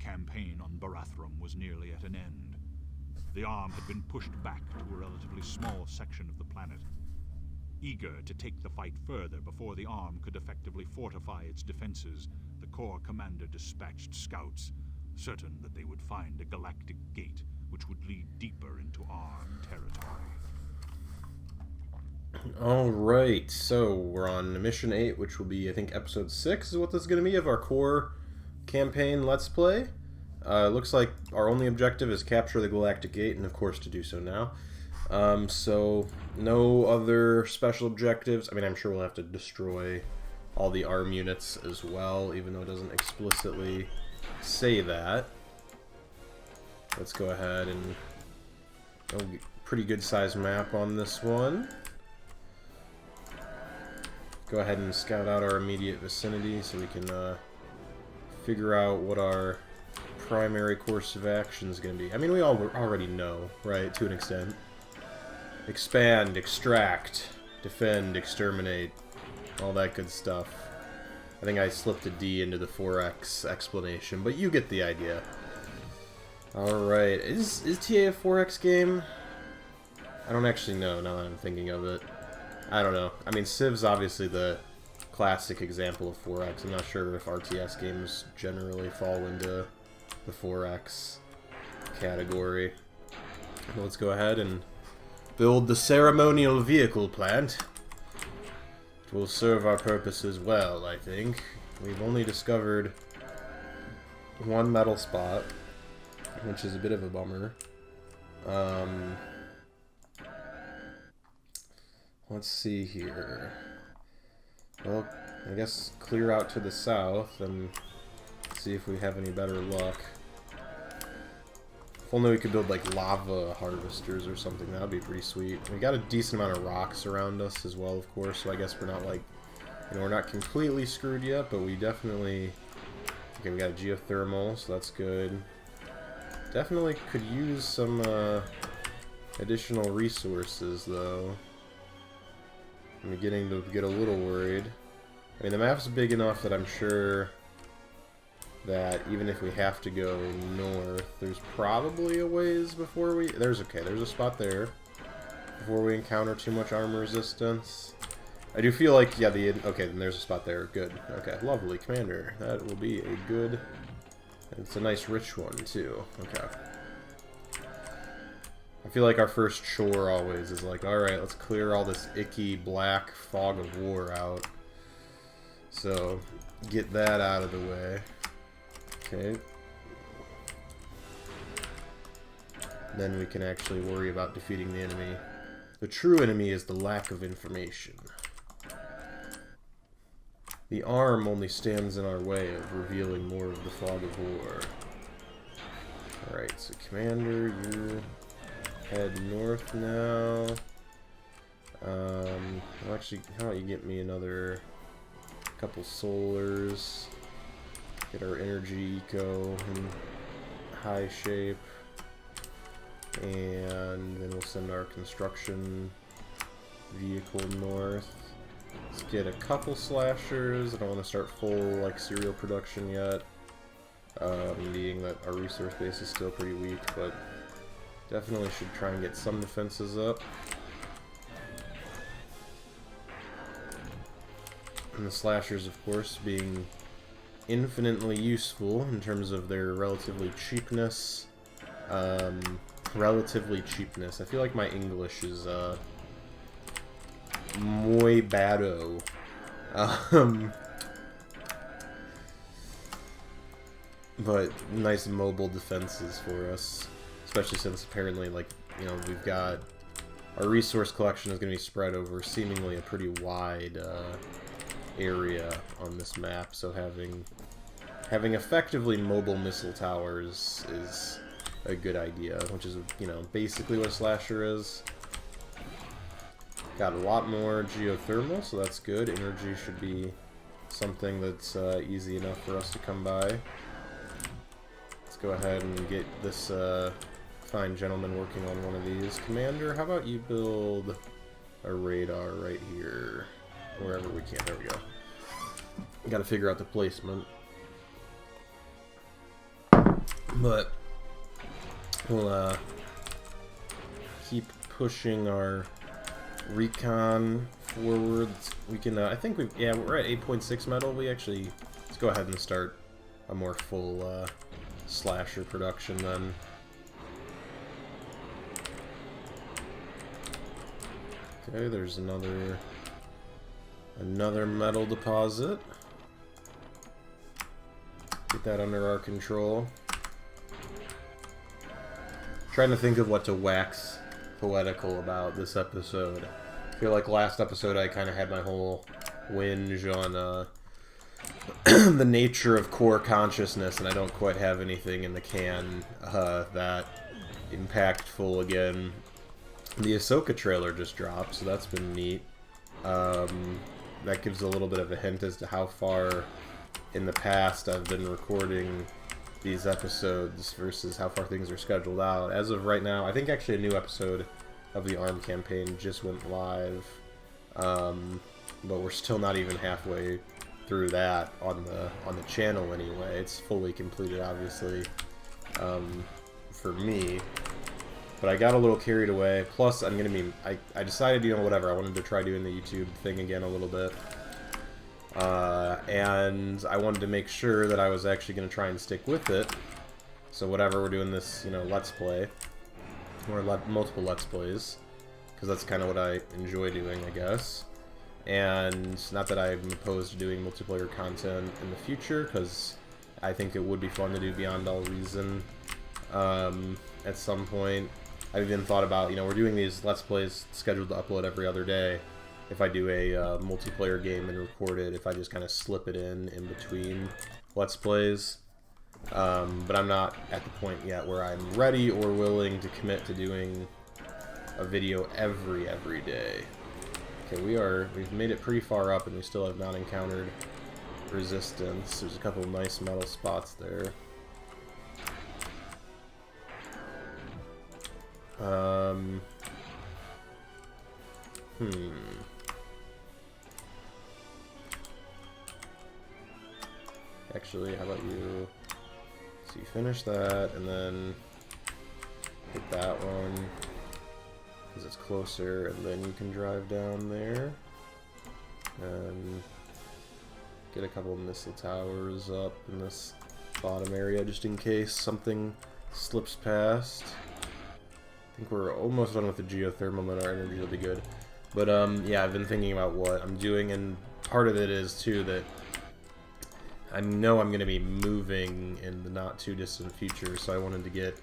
campaign on Barathrum was nearly at an end. The arm had been pushed back to a relatively small section of the planet. Eager to take the fight further before the arm could effectively fortify its defenses, the Corps commander dispatched scouts, certain that they would find a galactic gate which would lead deeper into arm territory. Alright, so we're on Mission 8, which will be, I think, Episode 6 is what this is going to be of our core campaign Let's Play. Looks like our only objective is capture the galactic gate, and of course to do so now. So, no other special objectives. I mean, I'm sure we'll have to destroy all the ARM units as well, even though it doesn't explicitly say that. Let's go ahead and... pretty good sized map on this one. Go ahead and scout out our immediate vicinity so we can figure out what our primary course of action is going to be. I mean, we all already know, right, to an extent. Expand, extract, defend, exterminate, all that good stuff. I think I slipped a D into the 4X explanation, but you get the idea. Alright, is TA a 4X game? I don't actually know now that I'm thinking of it. I don't know. I mean, Civ's obviously the classic example of 4X. I'm not sure if RTS games generally fall into the 4X category. Let's go ahead and build the ceremonial vehicle plant. It will serve our purposes well, I think. We've only discovered one metal spot, which is a bit of a bummer. Let's see here. Well, I guess clear out to the south and see if we have any better luck. If only we could build like lava harvesters or something, that would be pretty sweet. We got a decent amount of rocks around us as well, of course, so I guess we're not like, you know, we're not completely screwed yet, but we definitely... Okay, we got a geothermal, so that's good. Definitely could use some additional resources, though. I'm beginning to get a little worried. I mean, the map's big enough that I'm sure that even if we have to go north, there's probably a ways before we... There's a spot there. Before we encounter too much armor resistance. I do feel like, yeah, okay, then there's a spot there. Good. Okay, lovely, Commander. That will be a good... It's a nice rich one, too. Okay. I feel like our first chore always is like, alright, let's clear all this icky black fog of war out. So, get that out of the way. Okay. Then we can actually worry about defeating the enemy. The true enemy is the lack of information. The arm only stands in our way of revealing more of the fog of war. Alright, so Commander, you head north now. Well, actually, how about you get me another couple solars. Get our energy eco in high shape. And then we'll send our construction vehicle north. Let's get a couple slashers. I don't want to start full like serial production yet. Being that our resource base is still pretty weak, but definitely should try and get some defenses up. And the slashers, of course, being infinitely useful in terms of their relatively cheapness. Relatively cheapness. I feel like my English is muy bado. But nice mobile defenses for us, especially since apparently, like, you know, we've got our resource collection is going to be spread over seemingly a pretty wide area on this map. So having effectively mobile missile towers is a good idea, which is, you know, basically what a slasher is. Got a lot more geothermal, so that's good. Energy should be something that's easy enough for us to come by. Let's go ahead and get this fine gentleman working on one of these. Commander, how about you build a radar right here? Wherever we can. There we go. Gotta figure out the placement. But we'll keep pushing our recon forwards. We can, I think we're at 8.6 metal. Let's go ahead and start a more full slasher production then. Okay, there's another metal deposit. Get that under our control. Trying to think of what to wax poetical about this episode. I feel like last episode I kind of had my whole whinge on the nature of core consciousness, and I don't quite have anything in the can that impactful again. The Ahsoka trailer just dropped, so that's been neat. That gives a little bit of a hint as to how far in the past I've been recording these episodes versus how far things are scheduled out. As of right now, I think actually a new episode of the ARM campaign just went live, but we're still not even halfway through that on the channel anyway. It's fully completed, obviously, for me. But I got a little carried away. Plus, I'm gonna be. I decided, whatever. I wanted to try doing the YouTube thing again a little bit, and I wanted to make sure that I was actually gonna try and stick with it. So whatever we're doing this, Let's Play, or multiple Let's Plays, because that's kind of what I enjoy doing, I guess. And not that I'm opposed to doing multiplayer content in the future, because I think it would be fun to do Beyond All Reason at some point. I've even thought about, we're doing these Let's Plays scheduled to upload every other day. If I do a multiplayer game and record it, if I just kind of slip it in between Let's Plays. But I'm not at the point yet where I'm ready or willing to commit to doing a video every day. Okay, we've made it pretty far up, and we still have not encountered resistance. There's a couple of nice metal spots there. Actually, how about you? So you finish that, and then hit that one, because it's closer, and then you can drive down there, and get a couple of missile towers up in this bottom area, just in case something slips past. I think we're almost done with the geothermal, and our energy will be good. But, yeah, I've been thinking about what I'm doing, and part of it is, too, that I know I'm going to be moving in the not-too-distant future, so I wanted to get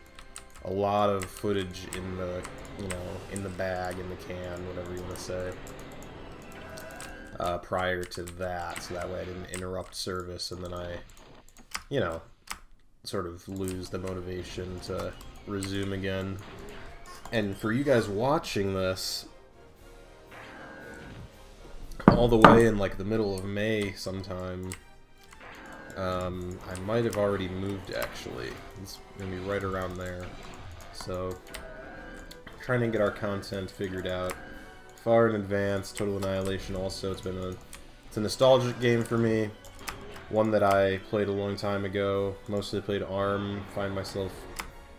a lot of footage in the, in the bag, in the can, whatever you want to say, prior to that, so that way I didn't interrupt service, and then I, sort of lose the motivation to resume again. And for you guys watching this, all the way in, the middle of May sometime, I might have already moved, actually. It's going to be right around there. So, trying to get our content figured out far in advance. Total Annihilation also, it's a nostalgic game for me. One that I played a long time ago. Mostly played ARM. Find myself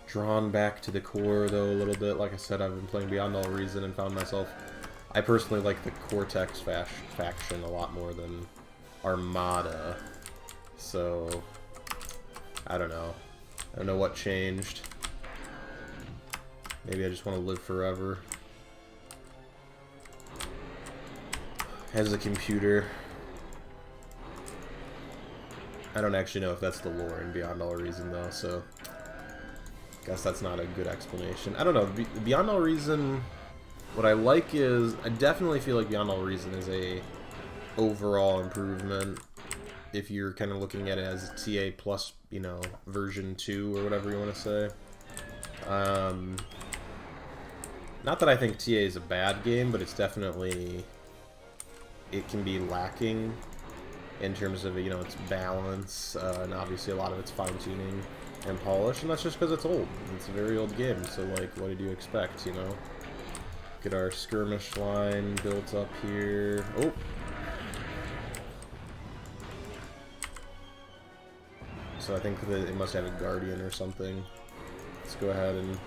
drawn back to the core, though, a little bit. Like I said, I've been playing Beyond All Reason and found myself... I personally like the Cortex faction a lot more than Armada. So, I don't know. I don't know what changed. Maybe I just want to live forever. As a computer. I don't actually know if that's the lore in Beyond All Reason, though, so... guess that's not a good explanation. I don't know. Beyond All Reason... what I like is... I definitely feel like Beyond All Reason is a overall improvement. If you're kind of looking at it as TA plus, version 2 or whatever you want to say. Not that I think TA is a bad game, but it's definitely... it can be lacking in terms of, its balance, and obviously a lot of it's fine-tuning and polish, and that's just because it's old. It's a very old game, so, what did you expect, Get our skirmish line built up here. Oh! so I think that it must have a guardian or something. Let's go ahead and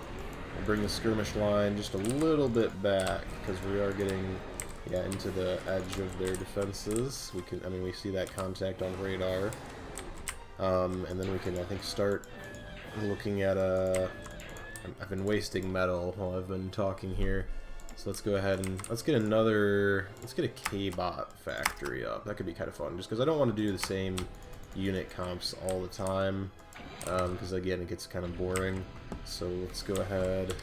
bring the skirmish line just a little bit back, because we are getting into the edge of their defenses. We can, I mean, we see that contact on radar, and then we can, I think, start looking at I've been wasting metal while I've been talking here, so let's go ahead and let's get a K-bot factory up. That could be kind of fun, just because I don't want to do the same unit comps all the time, because again it gets kind of boring. So let's go ahead.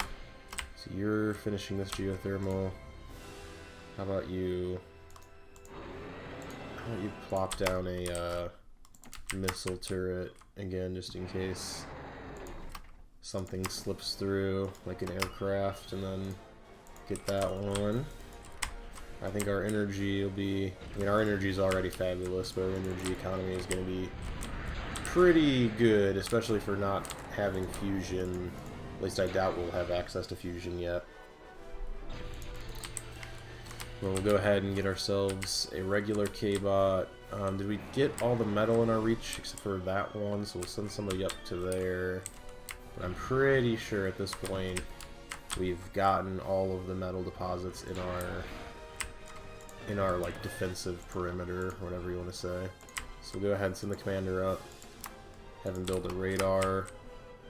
So you're finishing this geothermal. How about you plop down a missile turret again, just in case something slips through, like an aircraft, and then get that one. I think our energy will be, I mean, our energy is already fabulous, but our energy economy is going to be pretty good, especially for not having fusion. At least I doubt we'll have access to fusion yet. Well, we'll go ahead and get ourselves a regular K-bot. Did we get all the metal in our reach except for that one? So we'll send somebody up to there. But I'm pretty sure at this point we've gotten all of the metal deposits in our like defensive perimeter, or whatever you want to say. So we'll go ahead and send the commander up. Have him build a radar.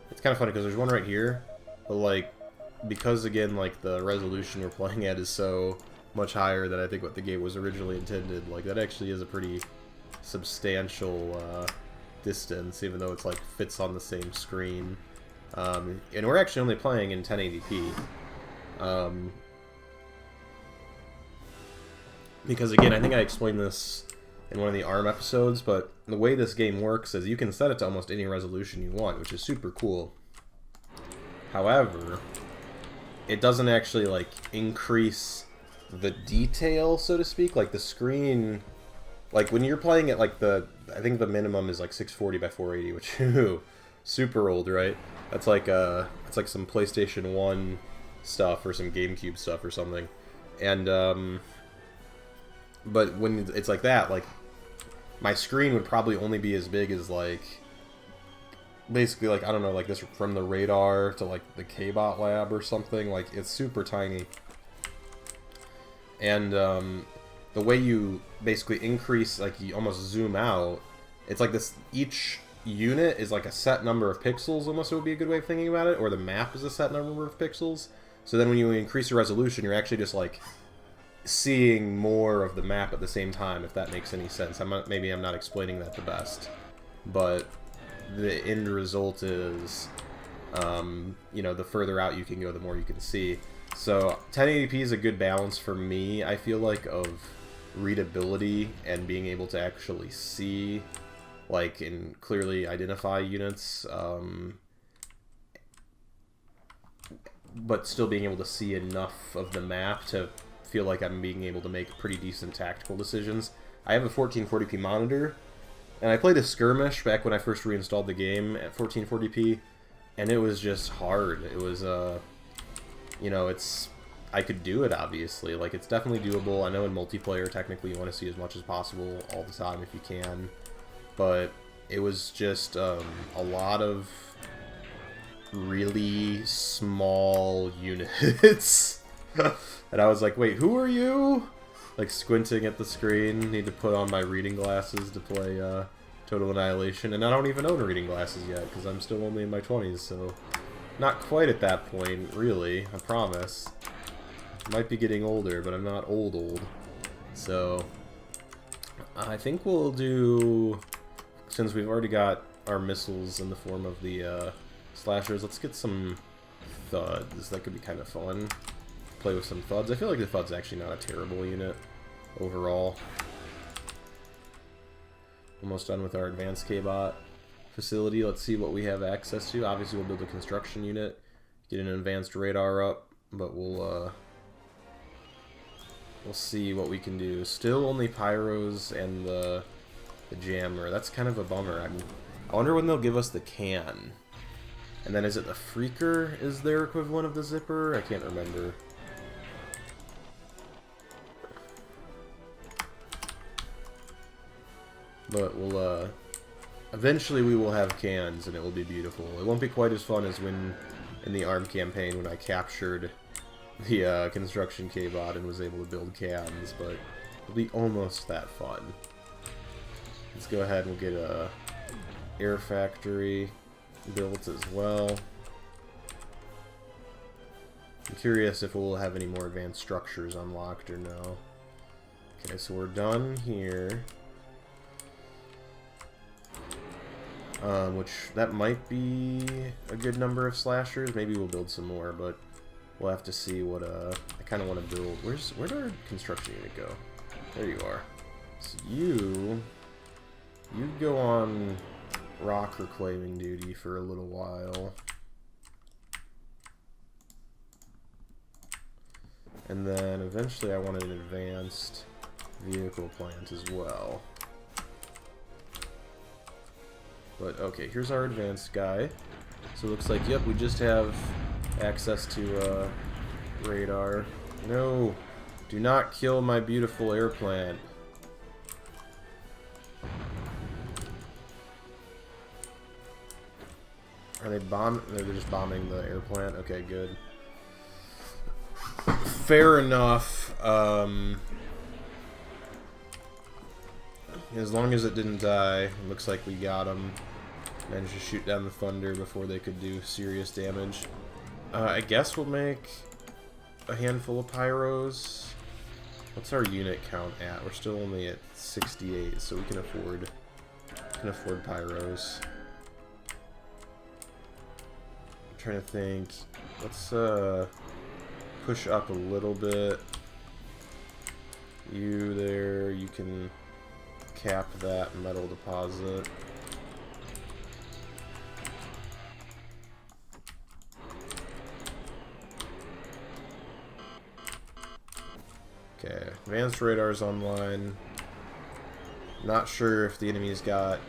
It's kind of funny because there's one right here, but like, because again, like the resolution we're playing at is so much higher than I think what the game was originally intended. Like, that actually is a pretty substantial distance, even though it's like fits on the same screen. And we're actually only playing in 1080p. Because again, I think I explained this in one of the ARM episodes, but the way this game works is you can set it to almost any resolution you want, which is super cool. However, it doesn't actually like increase the detail, so to speak. Like the screen, like when you're playing it, like I think the minimum is like 640 by 480, which super old, right? That's like it's like some PlayStation 1 stuff or some GameCube stuff or something. And but when it's like that, like my screen would probably only be as big as like basically like, I don't know, like this from the radar to like the K-bot lab or something. Like it's super tiny. And the way you basically increase, like you almost zoom out, it's like this, each unit is like a set number of pixels, almost would be a good way of thinking about it, or the map is a set number of pixels. So then when you increase the resolution, you're actually just like seeing more of the map at the same time, if that makes any sense. Maybe I'm not explaining that the best, but the end result is, you know, the further out you can go, the more you can see. So 1080p is a good balance for me, I feel like, of readability and being able to actually see, like, and clearly identify units, but still being able to see enough of the map to feel like I'm being able to make pretty decent tactical decisions. I have a 1440p monitor, and I played a skirmish back when I first reinstalled the game at 1440p, and it was just hard. It was, you know, I could do it, obviously. Like, it's definitely doable. I know in multiplayer, technically, you want to see as much as possible all the time if you can. But it was just a lot of really small units. And I was like, wait, who are you? Like, squinting at the screen. Need to put on my reading glasses to play Total Annihilation. And I don't even own reading glasses yet, because I'm still only in my 20s, so not quite at that point, really, I promise. Might be getting older, but I'm not old. So I think we'll do, since we've already got our missiles in the form of the slashers, let's get some thuds. That could be kind of fun. Play with some thuds. I feel like the thud's actually not a terrible unit overall. Almost done with our advanced K-bot facility. Let's see what we have access to. Obviously, we'll build a construction unit, get an advanced radar up, but we'll see what we can do. Still only pyros and the jammer. That's kind of a bummer. I wonder when they'll give us the can. And then is it the freaker is their equivalent of the zipper? I can't remember. But we'll Eventually we will have cans, and it will be beautiful. It won't be quite as fun as when, in the ARM campaign, when I captured the construction K-bot and was able to build cans, but it'll be almost that fun. Let's go ahead and get a air factory built as well. I'm curious if we'll have any more advanced structures unlocked or no. Okay, so we're done here. Which, that might be a good number of slashers. Maybe we'll build some more, but we'll have to see what, I kind of want to build. Where'd our construction unit go? There you are. So you go on rock reclaiming duty for a little while. And then eventually I want an advanced vehicle plant as well. But okay, here's our advanced guy. So it looks like, yep, we just have access to radar. No! Do not kill my beautiful air plant. Are they bombing? They're just bombing the air plant? Okay, good. Fair enough. As long as it didn't die, it looks like we got them. Managed to shoot down the thunder before they could do serious damage. I guess we'll make a handful of pyros. What's our unit count at? We're still only at 68, so we can afford pyros. I'm trying to think. Let's push up a little bit. You there, you can cap that metal deposit. Okay, advanced radar's online. Not sure if the enemy's got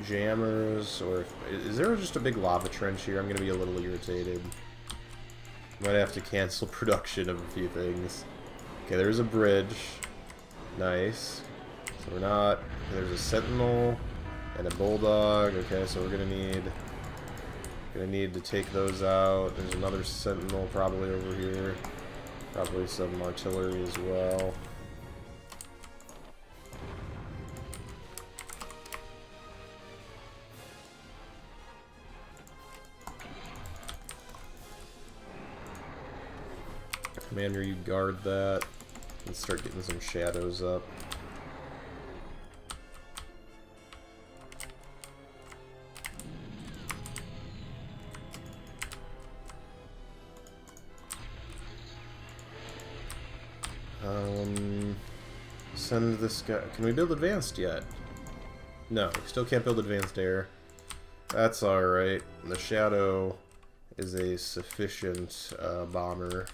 jammers or is there just a big lava trench here? I'm gonna be a little irritated. Might have to cancel production of a few things. Okay, there's a bridge. Nice. So we're not. There's a sentinel and a bulldog. Okay, so we're gonna need to take those out. There's another sentinel probably over here. Probably some artillery as well. Commander, you guard that. Let's start getting some shadows up. Send this guy. Can we build advanced yet? No, we still can't build advanced air. That's alright. The shadow is a sufficient bomber.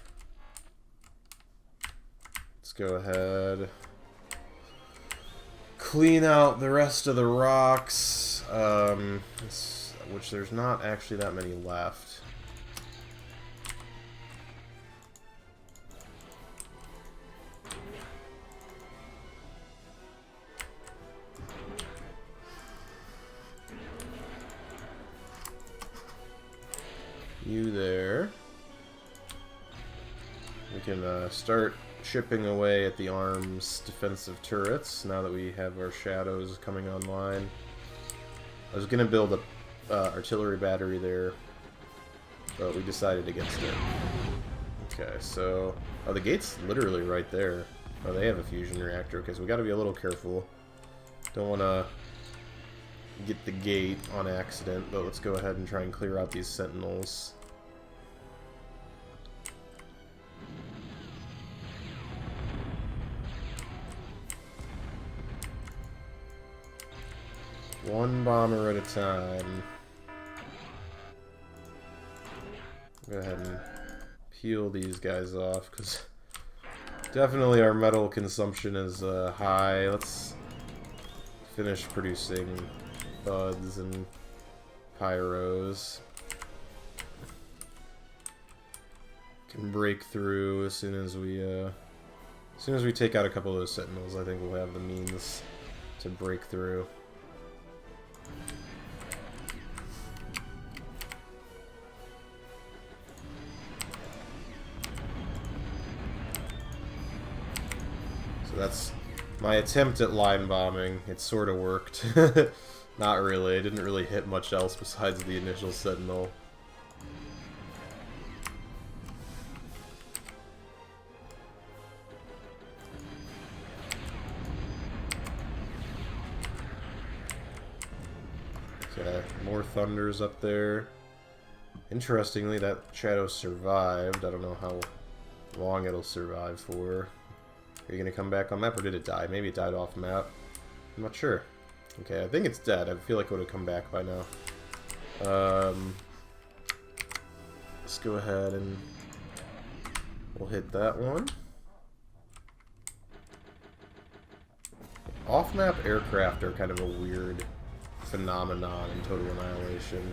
Let's go ahead. Clean out the rest of the rocks, which there's not actually that many left. You there. We can start chipping away at the arm's defensive turrets now that we have our shadows coming online. I was gonna build a artillery battery there, but we decided against it. Okay, so the gate's literally right there. Oh, they have a fusion reactor. Okay, so we got to be a little careful. Don't want to get the gate on accident, but let's go ahead and try and clear out these sentinels. One bomber at a time. Go ahead and peel these guys off, because definitely our metal consumption is high. Let's finish producing buds and pyros. Can break through as soon as we take out a couple of those sentinels. I think we'll have the means to break through. So that's my attempt at line bombing. It sort of worked. Not really. It didn't really hit much else besides the initial sentinel. Okay, more thunders up there. Interestingly, that shadow survived. I don't know how long it'll survive for. Are you going to come back on map, or did it die? Maybe it died off map. I'm not sure. Okay, I think it's dead. I feel like it would have come back by now. Let's go ahead and we'll hit that one. Off-map aircraft are kind of a weird phenomenon in Total Annihilation.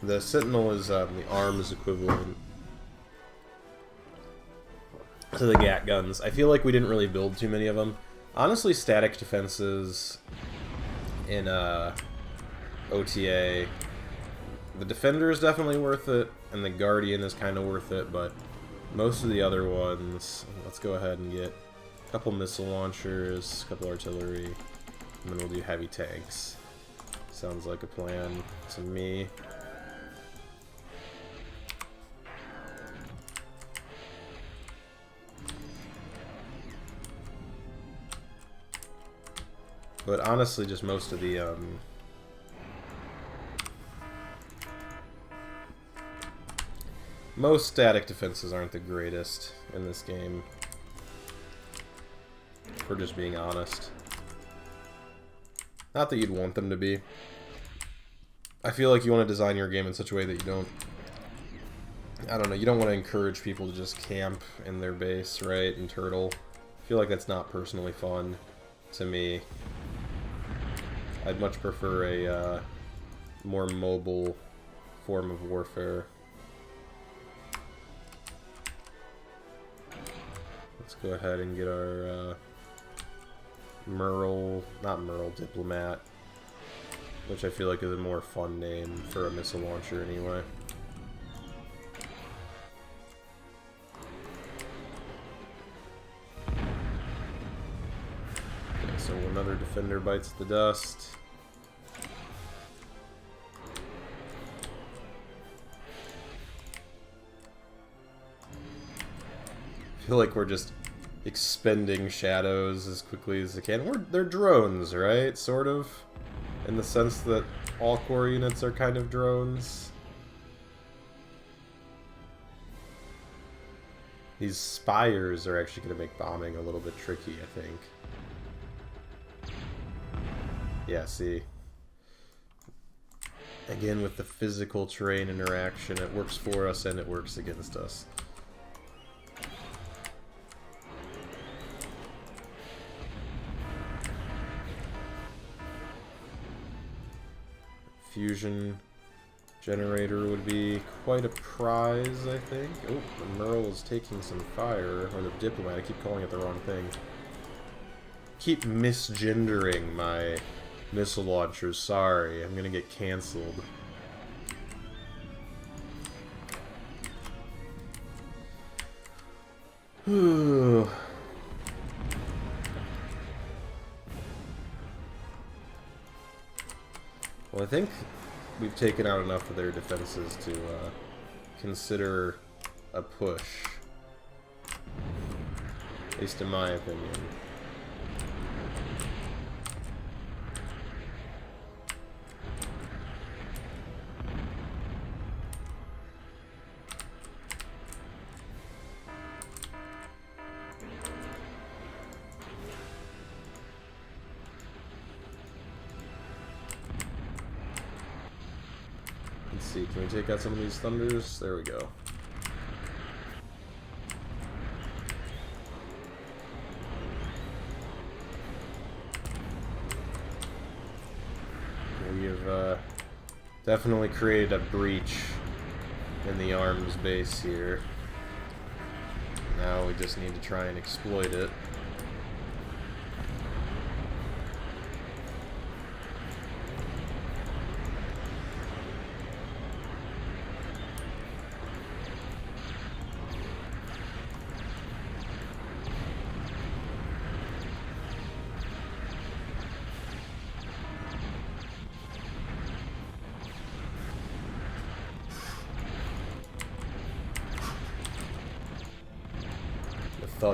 The Sentinel is the arms equivalent to the Gat guns. I feel like we didn't really build too many of them. Honestly, static defenses in OTA, the Defender is definitely worth it, and the Guardian is kind of worth it, but most of the other ones, let's go ahead and get a couple missile launchers, a couple artillery, and then we'll do heavy tanks. Sounds like a plan to me. But honestly, just most of the most static defenses aren't the greatest in this game. If we're just being honest. Not that you'd want them to be. I feel like you want to design your game in such a way that you don't, I don't know, you don't want to encourage people to just camp in their base, right, and turtle. I feel like that's not personally fun to me. I'd much prefer a more mobile form of warfare. Let's go ahead and get our Diplomat, which I feel like is a more fun name for a missile launcher anyway. Okay, so another Defender bites the dust. I feel like we're just expending shadows as quickly as they can. They're drones, right? Sort of. In the sense that all core units are kind of drones. These spires are actually going to make bombing a little bit tricky, I think. Yeah, see. Again, with the physical terrain interaction, it works for us and it works against us. Fusion generator would be quite a prize, I think. Oh, the Merle is taking some fire. Or the Diplomat, I keep calling it the wrong thing. Keep misgendering my missile launchers, sorry. I'm gonna get cancelled. Well, I think we've taken out enough of their defenses to consider a push. At least in my opinion. Let's see, can we take out some of these thunders? There we go. We have definitely created a breach in the arms base here. Now we just need to try and exploit it.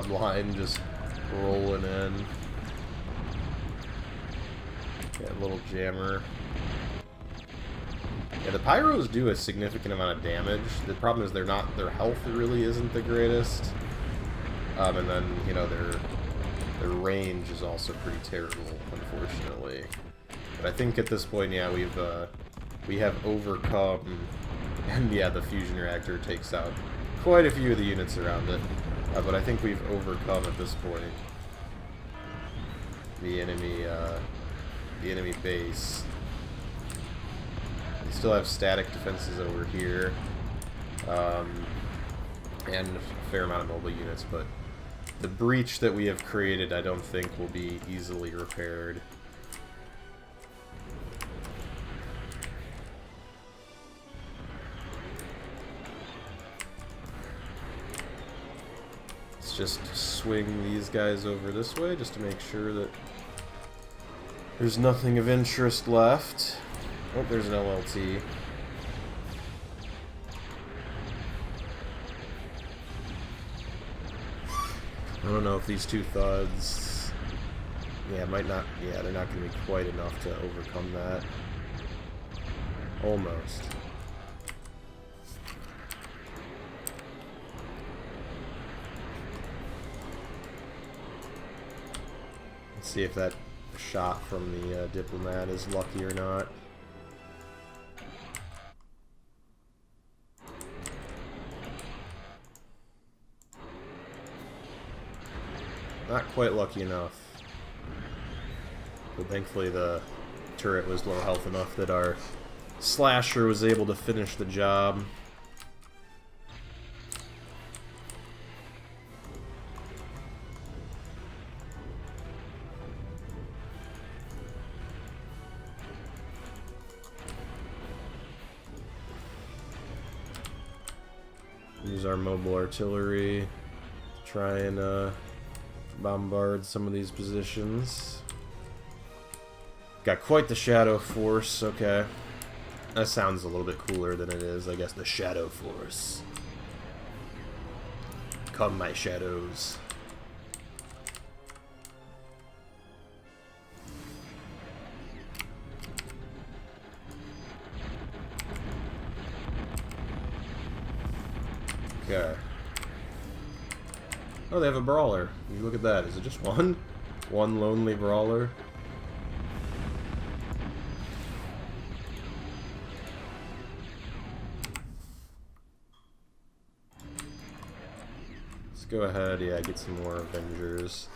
thud line just rolling in. Yeah, a little jammer. Yeah, the pyros do a significant amount of damage. The problem is their health really isn't the greatest. And then, you know, their range is also pretty terrible, unfortunately. But I think at this point, yeah, we have overcome, and yeah, the fusion reactor takes out quite a few of the units around it. But I think we've overcome at this point the enemy base. They still have static defenses over here, and a fair amount of mobile units, but the breach that we have created I don't think will be easily repaired. Let's just swing these guys over this way just to make sure that there's nothing of interest left. Oh, there's an LLT. I don't know if these two thuds... Yeah, might not... Yeah, they're not going to be quite enough to overcome that. Almost. Let's see if that shot from the diplomat is lucky or not. Not quite lucky enough. But thankfully the turret was low health enough that our slasher was able to finish the job. Use our mobile artillery to try and bombard some of these positions. Got quite the shadow force, okay. That sounds a little bit cooler than it is, I guess. The shadow force. Come, my shadows. Okay. Oh, they have a brawler. You look at that. Is it just one? One lonely brawler? Let's go ahead, yeah, get some more Avengers.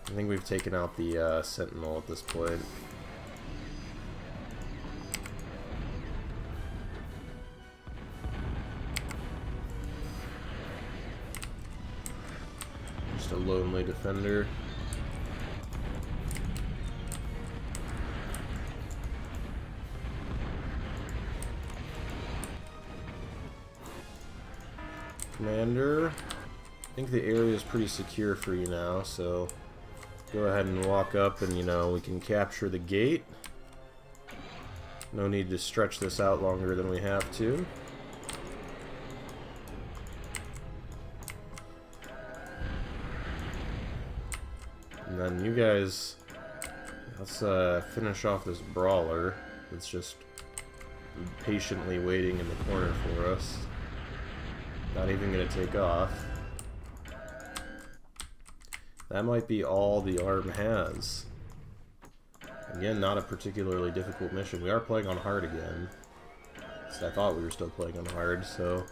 I think we've taken out the Sentinel at this point. Just a lonely defender. Commander, I think the area is pretty secure for you now, so go ahead and walk up and, you know, we can capture the gate. No need to stretch this out longer than we have to. And then you guys, let's finish off this brawler that's just patiently waiting in the corner for us. Not even going to take off. That might be all the ARM has. Again, not a particularly difficult mission. We are playing on hard again. I thought we were still playing on hard, so...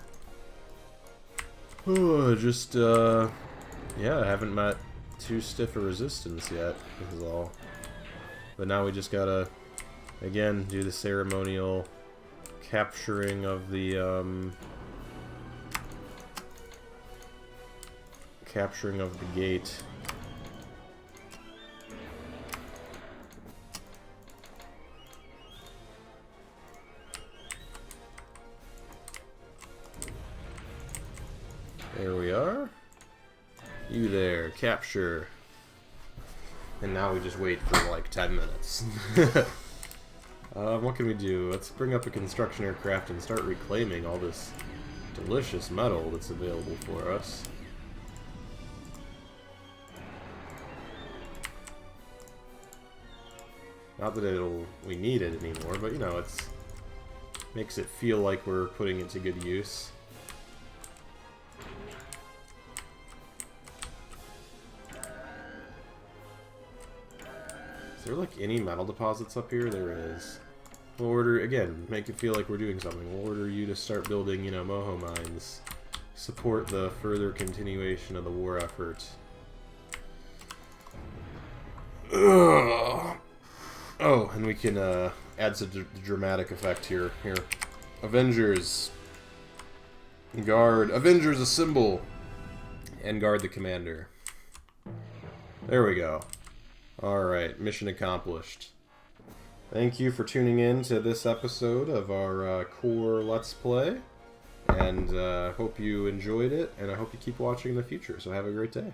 yeah, I haven't met too stiff a resistance yet, is all. But now we just gotta, again, do the ceremonial capturing of the, gate. There we are. You there, capture. And now we just wait for like 10 minutes. What can we do? Let's bring up a construction aircraft and start reclaiming all this delicious metal that's available for us. Not that we need it anymore, but you know, it's makes it feel like we're putting it to good use. Is there like any metal deposits up here? There is. We'll order, again, make it feel like we're doing something. We'll order you to start building, you know, moho mines. Support the further continuation of the war effort. Ugh. Oh, and we can add some dramatic effect here. Here. Avengers. Guard. Avengers assemble. And guard the commander. There we go. Alright, mission accomplished. Thank you for tuning in to this episode of our core Let's Play. And hope you enjoyed it, and I hope you keep watching in the future. So have a great day.